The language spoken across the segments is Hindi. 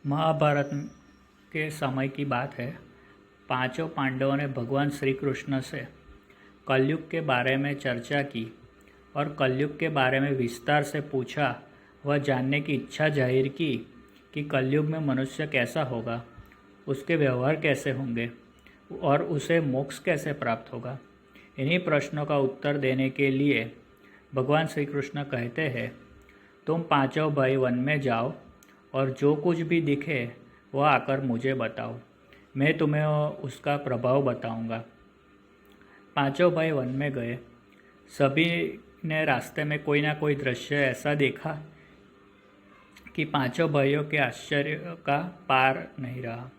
महाभारत के समय की बात है। पांचों पांडवों ने भगवान श्री कृष्ण से कलयुग के बारे में चर्चा की और कलयुग के बारे में विस्तार से पूछा। वह जानने की इच्छा जाहिर की कि कलयुग में मनुष्य कैसा होगा, उसके व्यवहार कैसे होंगे और उसे मोक्ष कैसे प्राप्त होगा। इन्हीं प्रश्नों का उत्तर देने के लिए भगवान श्री कृष्ण कहते हैं, तुम पांचों भाई वन में जाओ और जो कुछ भी दिखे वह आकर मुझे बताओ, मैं तुम्हें उसका प्रभाव बताऊंगा। पांचों भाई वन में गए। सभी ने रास्ते में कोई ना कोई दृश्य ऐसा देखा कि पांचों भाइयों के आश्चर्य का पार नहीं रहा।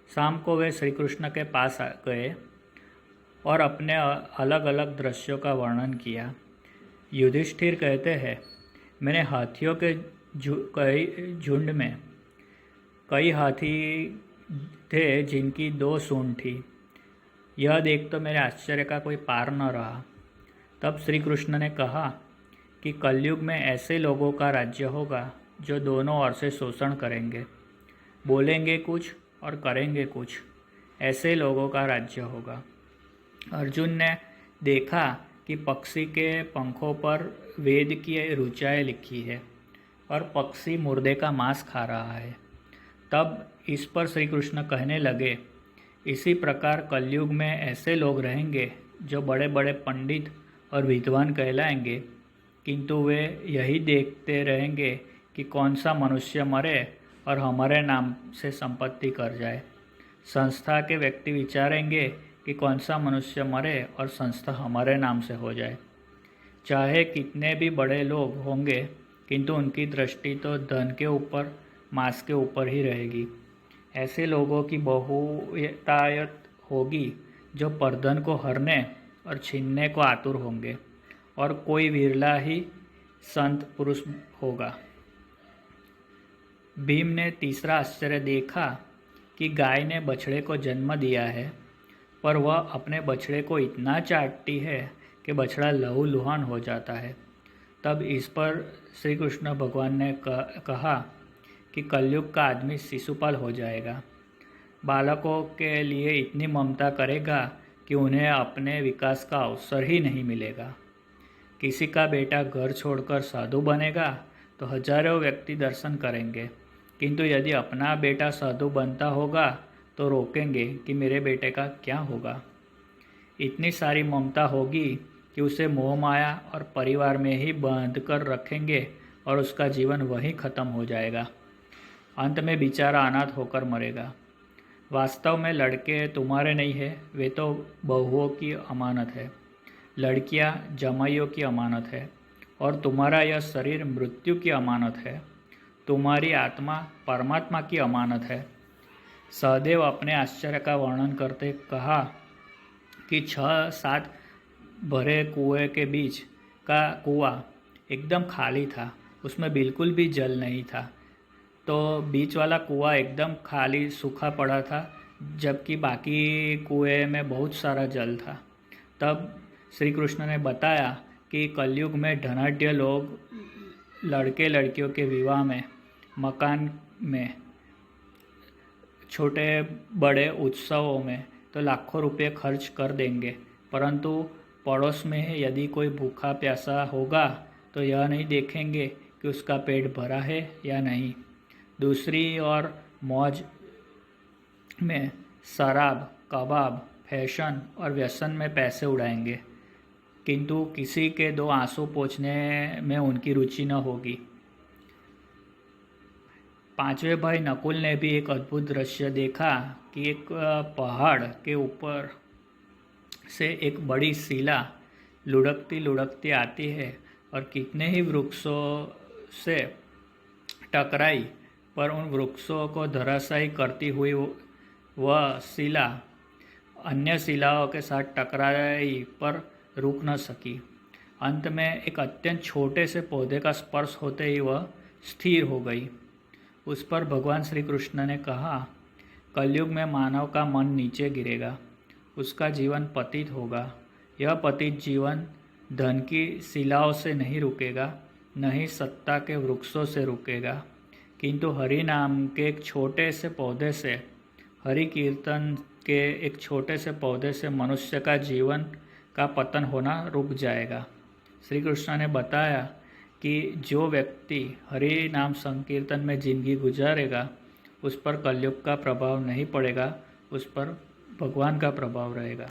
शाम को वे श्री कृष्ण के पास गए और अपने अलग अलग दृश्यों का वर्णन किया। युधिष्ठिर कहते हैं, मैंने हाथियों के कई झुंड में कई हाथी थे जिनकी 2 सूंड थी। यह देख तो मेरे आश्चर्य का कोई पार न रहा। तब श्री कृष्ण ने कहा कि कलयुग में ऐसे लोगों का राज्य होगा जो दोनों ओर से शोषण करेंगे, बोलेंगे कुछ और करेंगे कुछ। ऐसे लोगों का राज्य होगा। अर्जुन ने देखा कि पक्षी के पंखों पर वेद की ऋचाएँ लिखी है और पक्षी मुर्दे का मांस खा रहा है। तब इस पर श्री कृष्ण कहने लगे, इसी प्रकार कलयुग में ऐसे लोग रहेंगे जो बड़े बड़े पंडित और विद्वान कहलाएंगे, किंतु वे यही देखते रहेंगे कि कौन सा मनुष्य मरे और हमारे नाम से संपत्ति कर जाए। संस्था के व्यक्ति विचारेंगे कि कौन सा मनुष्य मरे और संस्था हमारे नाम से हो जाए। चाहे कितने भी बड़े लोग होंगे, किंतु उनकी दृष्टि तो धन के ऊपर, मांस के ऊपर ही रहेगी। ऐसे लोगों की बहुतायत होगी जो परधन को हरने और छीनने को आतुर होंगे, और कोई विरला ही संत पुरुष होगा। भीम ने तीसरा आश्चर्य देखा कि गाय ने बछड़े को जन्म दिया है, पर वह अपने बछड़े को इतना चाटती है कि बछड़ा लहूलुहान हो जाता है। तब इस पर श्री कृष्ण भगवान ने कहा कि कलयुग का आदमी शिशुपाल हो जाएगा। बालकों के लिए इतनी ममता करेगा कि उन्हें अपने विकास का अवसर ही नहीं मिलेगा। किसी का बेटा घर छोड़कर साधु बनेगा तो हजारों व्यक्ति दर्शन करेंगे, किंतु यदि अपना बेटा साधु बनता होगा तो रोकेंगे कि मेरे बेटे का क्या होगा। इतनी सारी ममता होगी कि उसे मोह माया और परिवार में ही बांध कर रखेंगे और उसका जीवन वहीं खत्म हो जाएगा। अंत में बेचारा अनाथ होकर मरेगा। वास्तव में लड़के तुम्हारे नहीं है, वे तो बहुओं की अमानत है। लड़कियां जमाइयों की अमानत है और तुम्हारा यह शरीर मृत्यु की अमानत है। तुम्हारी आत्मा परमात्मा की अमानत है। सहदेव अपने आश्चर्य का वर्णन करते कहा कि 6-7 भरे कुएं के बीच का कुआं एकदम खाली था, उसमें बिल्कुल भी जल नहीं था। तो बीच वाला कुआं एकदम खाली सूखा पड़ा था, जबकि बाकी कुएं में बहुत सारा जल था। तब श्री कृष्ण ने बताया कि कलयुग में धनाढ्य लोग लड़के लड़कियों के विवाह में, मकान में, छोटे बड़े उत्सवों में तो लाखों रुपए खर्च कर देंगे, परंतु पड़ोस में यदि कोई भूखा प्यासा होगा तो यह नहीं देखेंगे कि उसका पेट भरा है या नहीं। दूसरी ओर मौज में शराब, कबाब, फैशन और व्यसन में पैसे उड़ाएंगे, किंतु किसी के 2 आंसू पोंछने में उनकी रुचि न होगी। पांचवें भाई नकुल ने भी एक अद्भुत दृश्य देखा कि एक पहाड़ के ऊपर से एक बड़ी शिला लुढ़कती लुढ़कती आती है और कितने ही वृक्षों से टकराई, पर उन वृक्षों को धराशायी करती हुई वह शिला अन्य शिलाओं के साथ टकराई पर रुक न सकी। अंत में एक अत्यंत छोटे से पौधे का स्पर्श होते ही वह स्थिर हो गई। उस पर भगवान श्री कृष्ण ने कहा, कलयुग में मानव का मन नीचे गिरेगा, उसका जीवन पतित होगा। यह पतित जीवन धन की शिलाओं से नहीं रुकेगा, न ही सत्ता के वृक्षों से रुकेगा, किंतु हरि नाम के एक छोटे से पौधे से, हरि कीर्तन के एक छोटे से पौधे से मनुष्य का जीवन का पतन होना रुक जाएगा। श्री कृष्ण ने बताया कि जो व्यक्ति हरि नाम संकीर्तन में जिंदगी गुजारेगा उस पर कलयुग का प्रभाव नहीं पड़ेगा, उस पर भगवान का प्रभाव रहेगा।